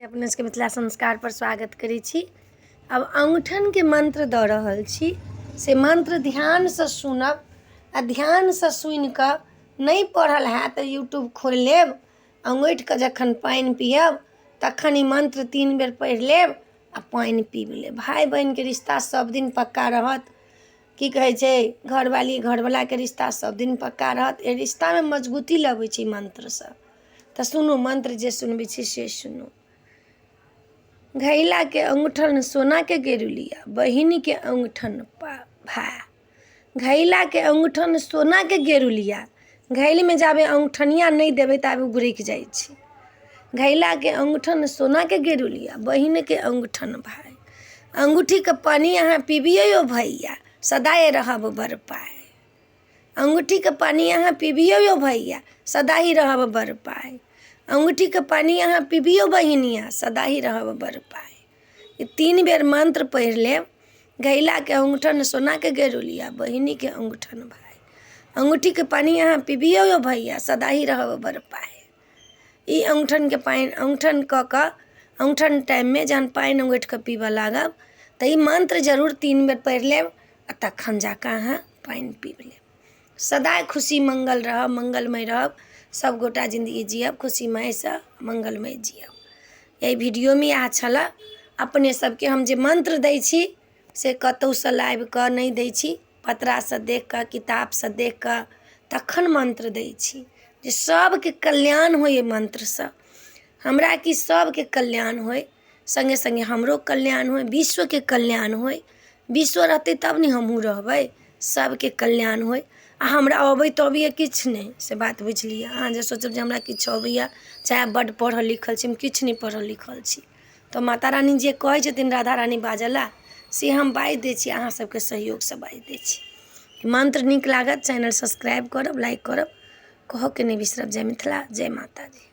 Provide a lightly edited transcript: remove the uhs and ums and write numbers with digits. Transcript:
अपने सबके मिथिला संस्कार पर स्वागत करै छी। अब अंगूठन के मंत्र दऽ रहल छी, से मंत्र ध्यान से सुनब आ ध्यान से सुनि कऽ नहीं पढ़ल है तऽ यूट्यूब खोल लेब, अंगूठि कऽ जखन पानि पियब तखन ई मंत्र 3 बेर पढ़ि लेब आ पानि पीब लेब। भाई बहन के रिश्ता सब दिन पक्का रहत। की कहै छै, घरवाली घरवाला के रिश्ता सब दिन पक्का रहत। ए रिश्ता में मजबूती लबै छै मंत्र से। तऽ सुनू, मंत्र जे सुनबै छी से सुनू। घैला के अंगूठन सोना के गेरुलिया, बहिन के अंगूठन भाई। घैला के अंगूठन सोना के गेरुलिया, घैल में जाबे अंगूठनिया नहीं देबै ताबे उबरैक जाइ छै। घैला के अंगूठन सोना के गेरुलिया, बहिन के अंगूठन भाई। अंगूठी के पानी अहाँ पीबिए यो भैया, सदाए रहब बर पाए। अंगूठी के पानी अहाँ पीबिए यो भैया, सदा ही रहब बर पाए। अंगूठी के पानी अहाँ पीबियो बहिनिया, सदा ही रहब बर पाए। ये 3 बेर मंत्र पढ़ लेब। घैला के अंगूठन सोना के गेरुलिया, बहिनी के अंगूठन भाई। अंगूठी के पानी अहाँ पीबियो यो भैया, सदा ही रहब बर पाए। ई अंगूठन के पानी अंगूठन कऽ कऽ अंगूठन टाइम में जहन पानी अंगूठि कऽ पीबऽ लागब तऽ ई मंत्र जरूर 3 बेर पढ़ि लेब आ तखन जाकऽ अहाँ पानी पीब लेब। सदा खुशी मंगल रहब, मंगलमय रहब, सब गोटा जिंदगी जियब खुशीमय से, मंगलमय जियब। यही वीडियो में इएह छलै। अपने सबके हम जे मंत्र दै छी से कतौ से लाइव कऽ नहीं दै छी, पतरा से देख कऽ, किताब से देख कऽ तखन मंत्र दै छी जे सबके कल्याण होय। मंत्र से हमरा कि सबके कल्याण होय, संगे संगे हमरो कल्याण होय, विश्व के कल्याण होय। विश्व रहतै तब ने हमहूँ रहबै। सबके कल्याण होय। आ हमरा अबै तऽ अबैए किछु नहीं, से बात बुझलिए। अहाँ जे सोचब जे हमरा किछु अबैए, चाहे बड्ड पढ़ल लिखल छी, हम किछु नहीं पढ़ल लिखल छी। तऽ माता रानी जे कहै छथिन राधा रानी बाजऽ ला, से हम बाजि दै छी, अहाँ सबके सहयोग से बाजि दै छी। मंत्र नीक लागत, चैनल सब्सक्राइब करब, लाइक करब, कहऽ के नहीं बिसरब। जय मिथिला, जय माता दी।